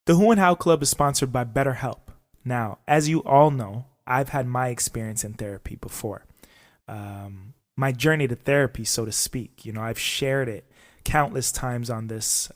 The Who and How Club is sponsored by BetterHelp. Now, as you all know, I've had my experience in therapy before. My journey to therapy, so to speak. I've shared it countless times on this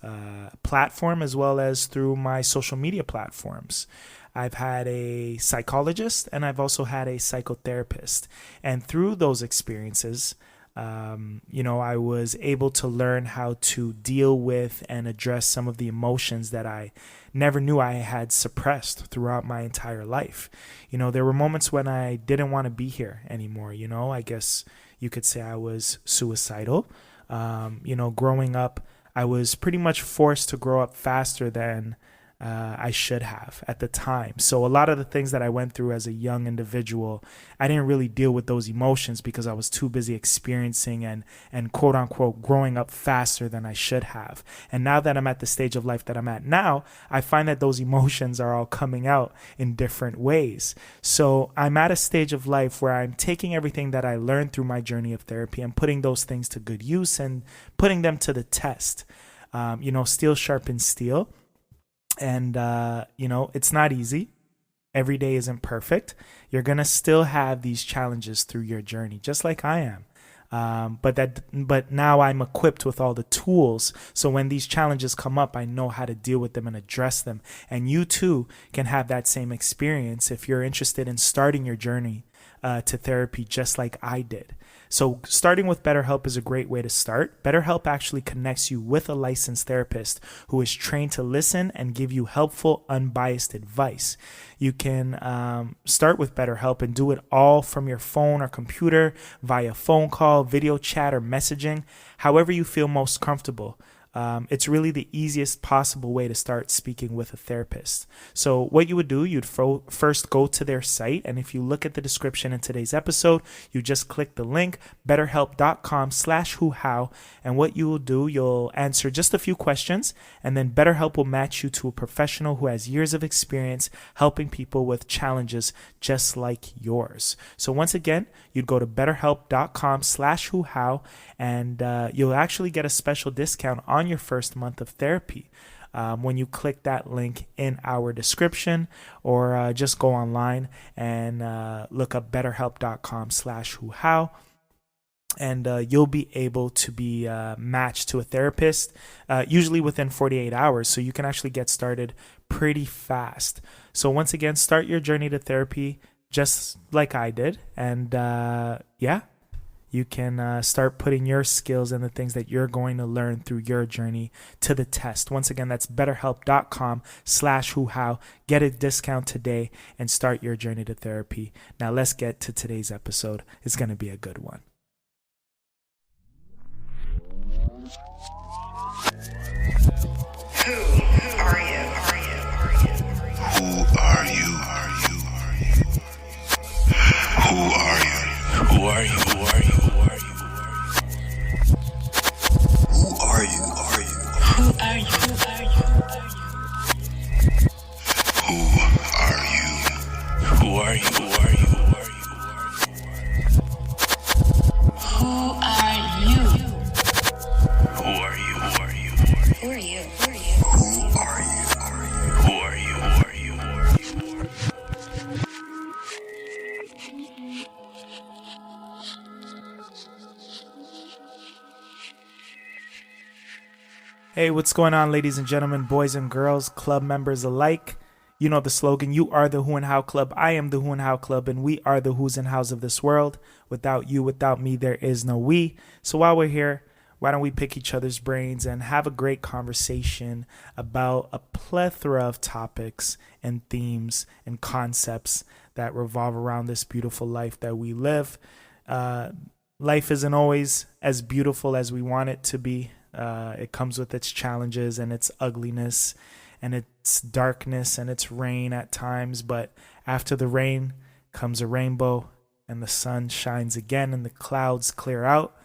platform as well as through my social media platforms. I've had a psychologist and I've also had a psychotherapist. And through those experiences, I was able to learn how to deal with and address some of the emotions that I never knew I had suppressed throughout my entire life. There were moments when I didn't want to be here anymore. I guess you could say I was suicidal. Growing up, I was pretty much forced to grow up faster than I should have at the time. So a lot of the things that I went through as a young individual, I didn't really deal with those emotions because I was too busy experiencing and quote unquote growing up faster than I should have. And now that I'm at the stage of life that I'm at now, I find that those emotions are all coming out in different ways. So I'm at a stage of life where I'm taking everything that I learned through my journey of therapy and putting those things to good use and putting them to the test. Steel sharpens steel. And, it's not easy. Every day isn't perfect. You're going to still have these challenges through your journey, just like I am. But now I'm equipped with all the tools. So when these challenges come up, I know how to deal with them and address them. And you too can have that same experience if you're interested in starting your journey to therapy, just like I did. So starting with BetterHelp is a great way to start. BetterHelp actually connects you with a licensed therapist who is trained to listen and give you helpful, unbiased advice. You can start with BetterHelp and do it all from your phone or computer via phone call, video chat, or messaging, however you feel most comfortable. It's really the easiest possible way to start speaking with a therapist. So what you would do, you'd first go to their site. And if you look at the description in today's episode, you just click the link, betterhelp.com/whohow. And what you will do, you'll answer just a few questions, and then BetterHelp will match you to a professional who has years of experience helping people with challenges just like yours. So once again, you'd go to betterhelp.com/whohow, and you'll actually get a special discount on your first month of therapy when you click that link in our description, or just go online and look up betterhelp.com/whohow. And you'll be able to be matched to a therapist usually within 48 hours. So you can actually get started pretty fast. So once again, start your journey to therapy just like I did. And you can start putting your skills and the things that you're going to learn through your journey to the test. Once again, that's betterhelp.com/whohow. Get a discount today and start your journey to therapy. Now let's get to today's episode. It's going to be a good one. Who are you? Who are you? Who are you? Who are you? Who are you? Who are you? Who are you? Who are you? Who are you? Who are you? Who are you? Who are you? Who are you? Who are you? Who are you? Who are you? Who are you? Who are you? Who are you? Hey, what's going on, ladies and gentlemen, boys and girls, club members alike? You know the slogan, you are the Who and How Club, I am the Who and How Club, and we are the who's and how's of this world. Without you, without me, there is no we. So while we're here, why don't we pick each other's brains and have a great conversation about a plethora of topics and themes and concepts that revolve around this beautiful life that we live. Life isn't always as beautiful as we want it to be. It comes with its challenges and its ugliness and its darkness and its rain at times. But after the rain comes a rainbow, and the sun shines again and the clouds clear out,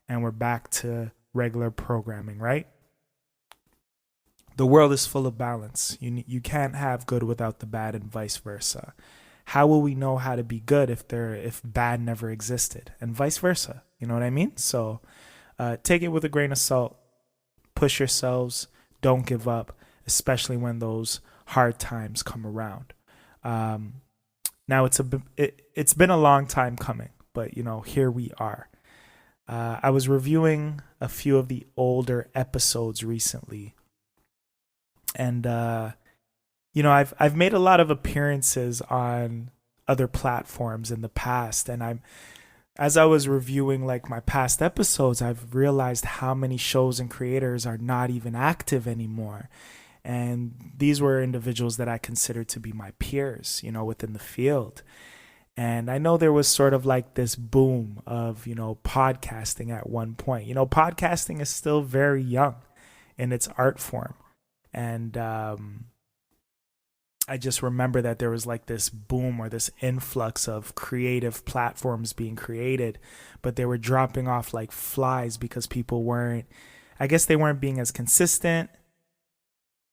and we're back to regular programming, right? The world is full of balance. You can't have good without the bad, and vice versa. How will we know how to be good if bad never existed, and vice versa? You know what I mean? So take it with a grain of salt. Push yourselves. Don't give up, especially when those hard times come around. Now it's been a long time coming, but here we are. I was reviewing a few of the older episodes recently, and I've made a lot of appearances on other platforms in the past, and as I was reviewing like my past episodes, I've realized how many shows and creators are not even active anymore. And these were individuals that I considered to be my peers, within the field. And I know there was sort of like this boom of, podcasting at one point. Podcasting is still very young in its art form. And I just remember that there was like this boom or this influx of creative platforms being created, but they were dropping off like flies because people weren't being as consistent.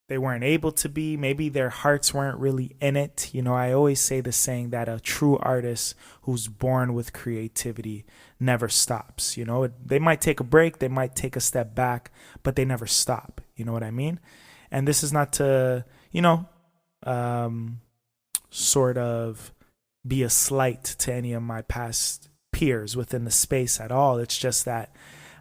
They weren't able to be. Maybe their hearts weren't really in it. I always say the saying that a true artist who's born with creativity never stops. They might take a break, they might take a step back, but they never stop. You know what I mean? And this is not to, sort of be a slight to any of my past peers within the space at all. It's just that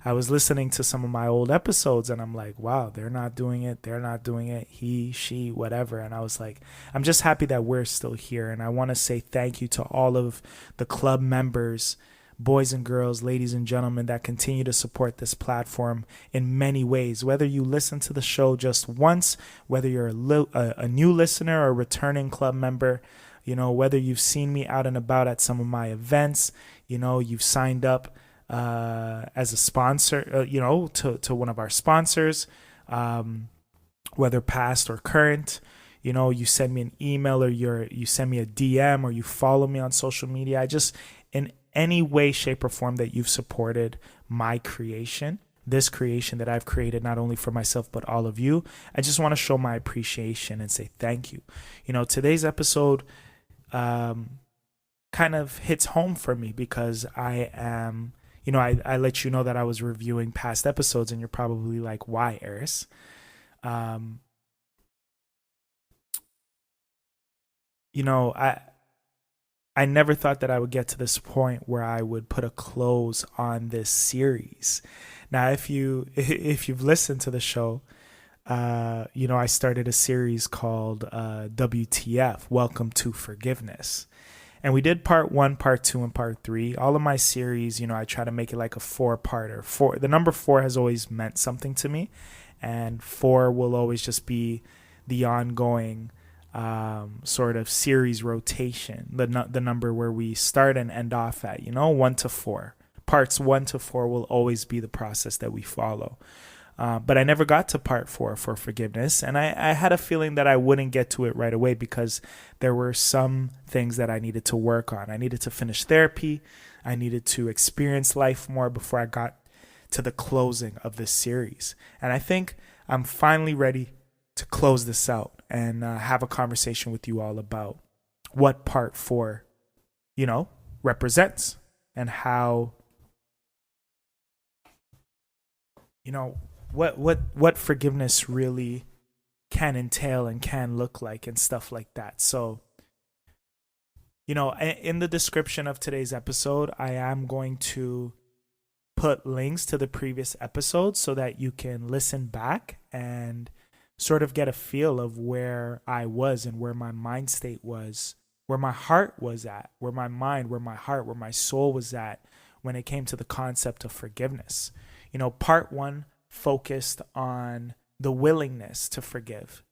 I was listening to some of my old episodes and I'm like, wow, they're not doing it. He, she, whatever. And I was like, I'm just happy that we're still here. And I want to say thank you to all of the club members, boys and girls, ladies and gentlemen, that continue to support this platform in many ways. Whether you listen to the show just once, whether you're a new listener or a returning club member, whether you've seen me out and about at some of my events, you've signed up as a sponsor, to one of our sponsors, whether past or current. You send me an email or you send me a DM or you follow me on social media. In any way, shape, or form that you've supported my creation, this creation that I've created not only for myself but all of you, I just want to show my appreciation and say thank you. Today's episode kind of hits home for me because I am, I let you know that I was reviewing past episodes and you're probably like, why, Arys? I never thought that I would get to this point where I would put a close on this series. Now, if you've listened to the show, I started a series called WTF, Welcome to Forgiveness. And we did part 1, part 2, and part 3. All of my series, I try to make it like a 4-parter. The number 4 has always meant something to me. And 4 will always just be the ongoing sort of series rotation, the number where we start and end off at, 1 to 4. Parts 1 to 4 will always be the process that we follow. But I never got to part 4 for forgiveness. And I had a feeling that I wouldn't get to it right away because there were some things that I needed to work on. I needed to finish therapy. I needed to experience life more before I got to the closing of this series. And I think I'm finally ready to close this out and have a conversation with you all about what part 4, represents and how, what forgiveness really can entail and can look like and stuff like that. So, in the description of today's episode, I am going to put links to the previous episodes so that you can listen back and sort of get a feel of where I was and where my mind state was, where my heart was at, where my mind, where my heart, where my soul was at when it came to the concept of forgiveness. Part 1 focused on the willingness to forgive.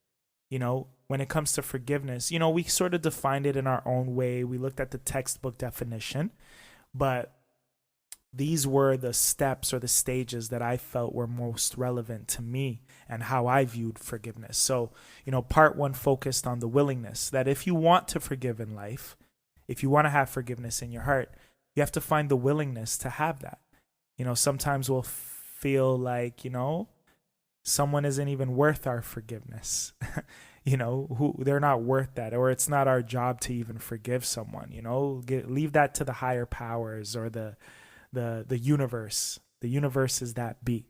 When it comes to forgiveness, we sort of defined it in our own way. We looked at the textbook definition, but these were the steps or the stages that I felt were most relevant to me and how I viewed forgiveness. So, part 1 focused on the willingness that if you want to forgive in life, if you want to have forgiveness in your heart, you have to find the willingness to have that. Sometimes we'll feel like, someone isn't even worth our forgiveness. Who they're not worth that, or it's not our job to even forgive someone. Leave that to the higher powers or the universe. The universe is that be.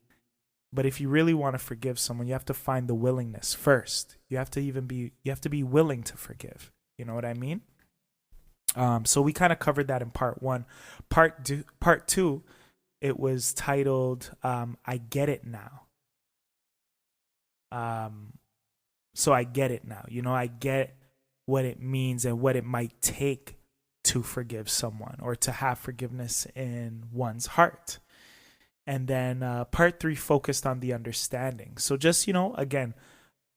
But if you really want to forgive someone, you have to find the willingness first. You have to be willing to forgive. You know what I mean? So we kind of covered that in part one. Part two, it was titled I Get It Now. So I get it now. You know, I get what it means and what it might take to forgive someone or to have forgiveness in one's heart. And then part three focused on the understanding. So just, again,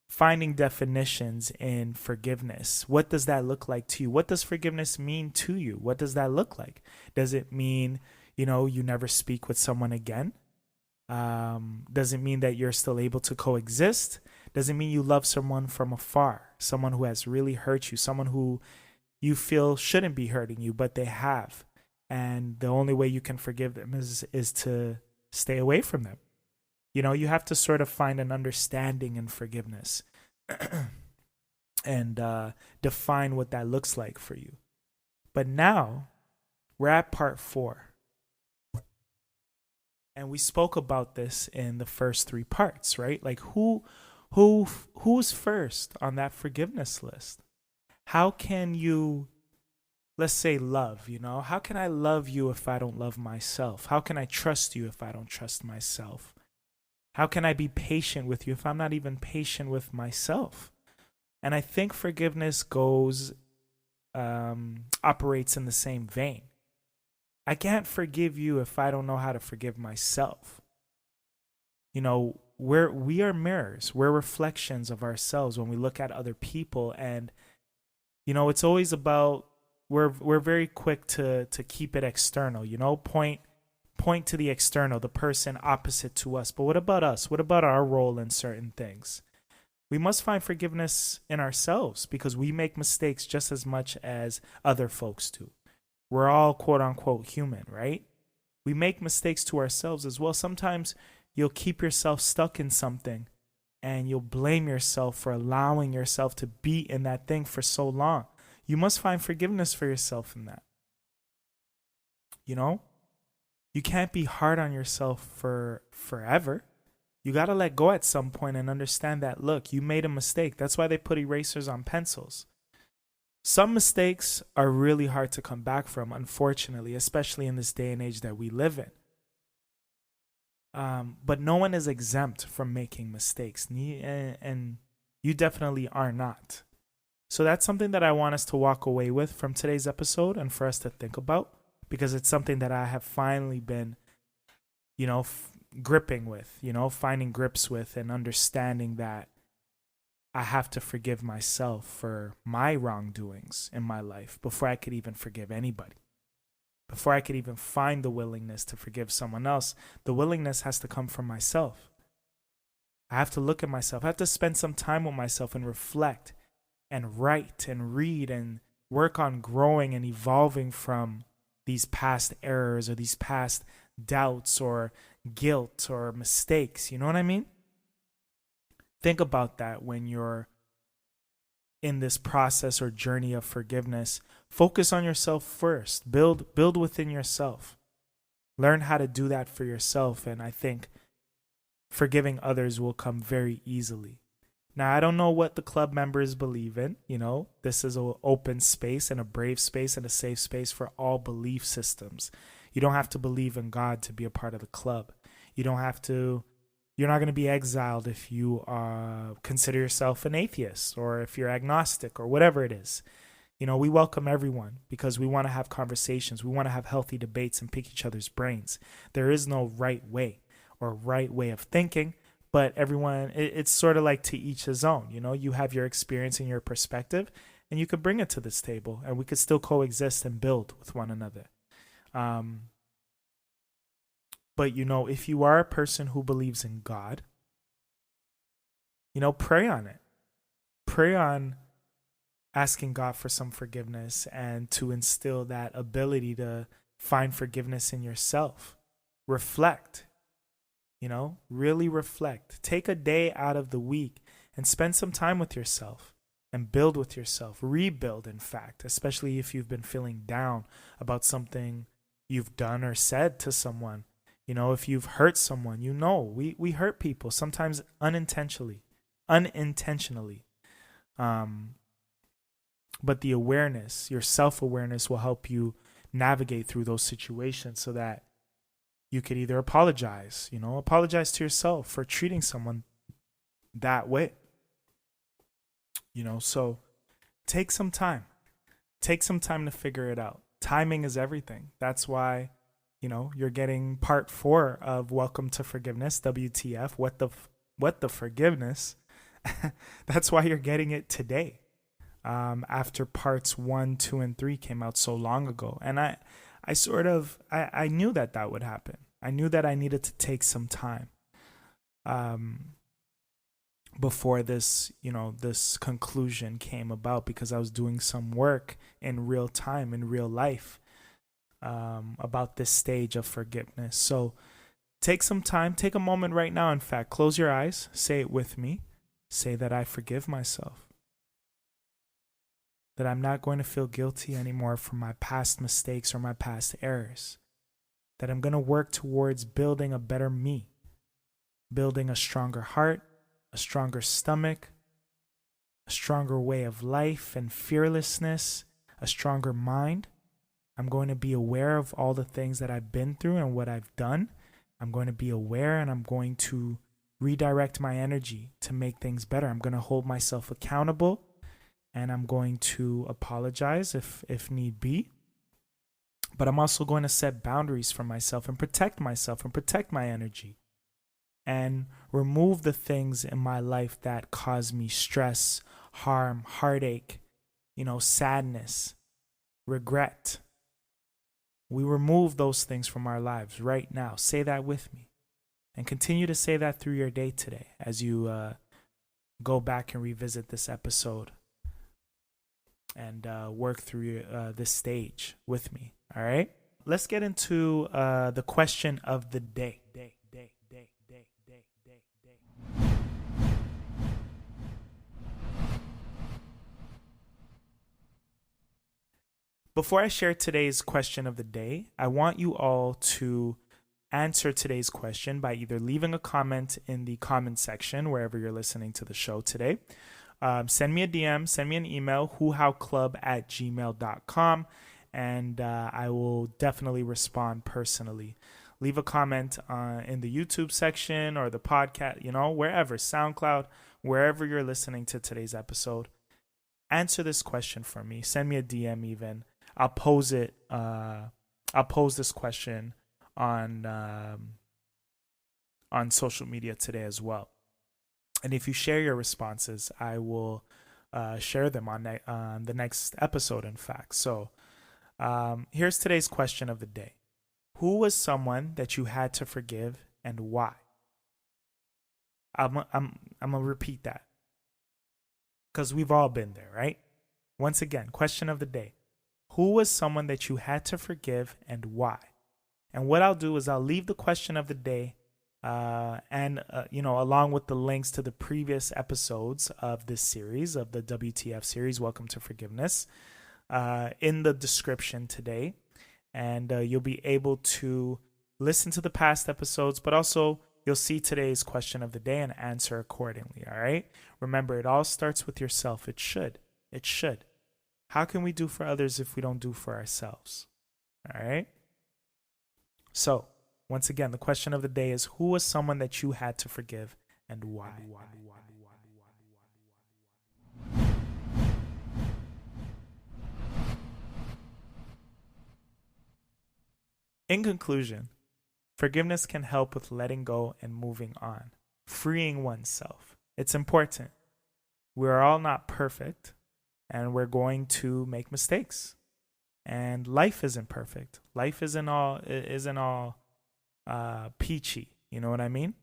finding definitions in forgiveness. What does that look like to you? What does forgiveness mean to you? What does that look like? Does it mean, you never speak with someone again? Does it mean that you're still able to coexist? Does it mean you love someone from afar? Someone who has really hurt you? Someone who you feel shouldn't be hurting you, but they have. And the only way you can forgive them is to stay away from them. You have to sort of find an understanding in forgiveness and define what that looks like for you. But now we're at part 4. And we spoke about this in the first 3 parts, right? Like who's first on that forgiveness list? How can you, let's say, love, How can I love you if I don't love myself? How can I trust you if I don't trust myself? How can I be patient with you if I'm not even patient with myself? And I think forgiveness operates in the same vein. I can't forgive you if I don't know how to forgive myself. We are mirrors. We're reflections of ourselves when we look at other people. And, it's always about, we're very quick to keep it external, point to the external, the person opposite to us. But what about us? What about our role in certain things? We must find forgiveness in ourselves because we make mistakes just as much as other folks do. We're all quote unquote human, right? We make mistakes to ourselves as well. Sometimes you'll keep yourself stuck in something and you'll blame yourself for allowing yourself to be in that thing for so long. You must find forgiveness for yourself in that. You can't be hard on yourself for forever. You got to let go at some point and understand that, look, you made a mistake. That's why they put erasers on pencils. Some mistakes are really hard to come back from, unfortunately, especially in this day and age that we live in. But no one is exempt from making mistakes, and you definitely are not. So that's something that I want us to walk away with from today's episode and for us to think about, because it's something that I have finally been, gripping with, finding grips with and understanding that I have to forgive myself for my wrongdoings in my life before I could even forgive anybody. Before I could even find the willingness to forgive someone else, the willingness has to come from myself. I have to look at myself. I have to spend some time with myself and reflect and write and read and work on growing and evolving from these past errors or these past doubts or guilt or mistakes. You know what I mean? Think about that when you're in this process or journey of forgiveness. Focus on yourself first. Build within yourself. Learn how to do that for yourself, and I think forgiving others will come very easily. Now, I don't know what the club members believe in. This is an open space and a brave space and a safe space for all belief systems. You don't have to believe in God to be a part of the club. You're not going to be exiled if you consider yourself an atheist or if you're agnostic or whatever it is. We welcome everyone because we want to have conversations. We want to have healthy debates and pick each other's brains. There is no right way or right way of thinking, but everyone, it's sort of like to each his own. You have your experience and your perspective, and you could bring it to this table, and we could still coexist and build with one another. But, if you are a person who believes in God, pray on it. Pray on asking God for some forgiveness and to instill that ability to find forgiveness in yourself. Reflect, really reflect. Take a day out of the week and spend some time with yourself and build with yourself. Rebuild, in fact, especially if you've been feeling down about something you've done or said to someone. If you've hurt someone, we hurt people sometimes unintentionally. But the awareness, your self-awareness will help you navigate through those situations so that you could either apologize to yourself for treating someone that way. So take some time to figure it out. Timing is everything. That's why, you're getting part 4 of Welcome to Forgiveness, WTF, what the forgiveness. That's why you're getting it today. After parts 1, 2, and 3 came out so long ago. And I knew that would happen. I knew that I needed to take some time before this conclusion came about, because I was doing some work in real time, in real life, about this stage of forgiveness. So take some time, take a moment right now. In fact, close your eyes, say it with me. Say that I forgive myself. That I'm not going to feel guilty anymore for my past mistakes or my past errors. That I'm going to work towards building a better me, building a stronger heart, a stronger stomach, a stronger way of life and fearlessness, a stronger mind. I'm going to be aware of all the things that I've been through and what I've done. I'm going to be aware, and I'm going to redirect my energy to make things better. I'm going to hold myself accountable. And I'm going to apologize if need be. But I'm also going to set boundaries for myself and protect myself and protect my energy. And remove the things in my life that cause me stress, harm, heartache, sadness, regret. We remove those things from our lives right now. Say that with me. And continue to say that through your day today as you go back and revisit this episode. And work through this stage with me. All right. Let's get into the question of the day. Before I share today's question of the day, I want you all to answer today's question by either leaving a comment in the comment section wherever you're listening to the show today. Send me a DM, send me an email, whowclub@gmail.com, and I will definitely respond personally. Leave a comment in the YouTube section or the podcast, wherever, SoundCloud, wherever you're listening to today's episode. Answer this question for me. Send me a DM even. I'll pose it. I'll pose this question on social media today as well. And if you share your responses, I will share them on the next episode, in fact. So here's today's question of the day. Who was someone that you had to forgive and why? I'm going to repeat that because we've all been there, right? Once again, question of the day. Who was someone that you had to forgive and why? And what I'll do is I'll leave the question of the day along with the links to the previous episodes of this series, of the WTF series, Welcome to Forgiveness, in the description today. And you'll be able to listen to the past episodes, but also you'll see today's question of the day and answer accordingly, all right? Remember, it all starts with yourself. It should. How can we do for others if we don't do for ourselves? All right? So, once again, the question of the day is, who was someone that you had to forgive and why? In conclusion, forgiveness can help with letting go and moving on, freeing oneself. It's important. We're all not perfect, and we're going to make mistakes. And life isn't perfect. Life isn't all peachy. You know what I mean?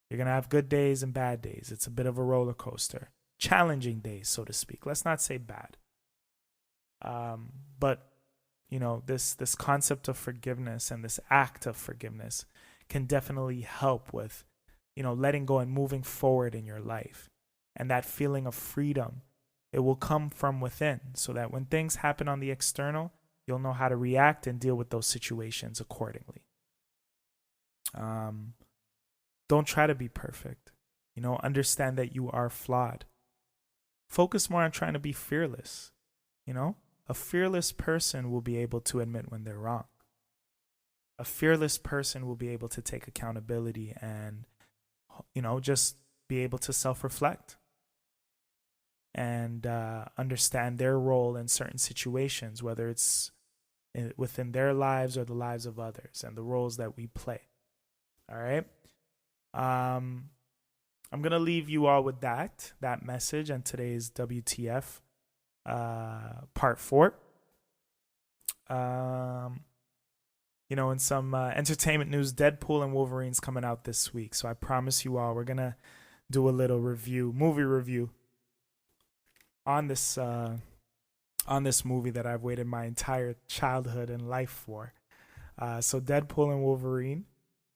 You're going to have good days and bad days. It's a bit of a roller coaster. Challenging days, so to speak. Let's not say bad. But this concept of forgiveness and this act of forgiveness can definitely help with, letting go and moving forward in your life. And that feeling of freedom, it will come from within, so that when things happen on the external, you'll know how to react and deal with those situations accordingly. Don't try to be perfect. Understand that you are flawed. Focus more on trying to be fearless. A fearless person will be able to admit when they're wrong. A fearless person will be able to take accountability and, just be able to self-reflect and understand their role in certain situations, whether it's within their lives or the lives of others, and the roles that we play. All right. I'm going to leave you all with that message and today's WTF part 4. In some entertainment news, Deadpool and Wolverine's coming out this week. So I promise you all, we're going to do a little movie review on this movie that I've waited my entire childhood and life for. So Deadpool and Wolverine,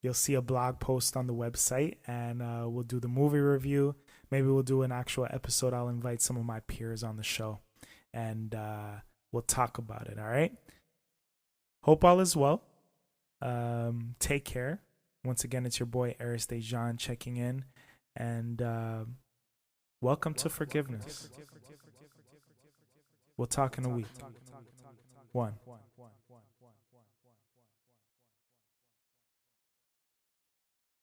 you'll see a blog post on the website, and we'll do the movie review. Maybe we'll do an actual episode. I'll invite some of my peers on the show, and we'll talk about it, all right? Hope all is well. Take care. Once again, it's your boy Arys Déjan checking in, and welcome to Forgiveness. We'll talk in a week. 1.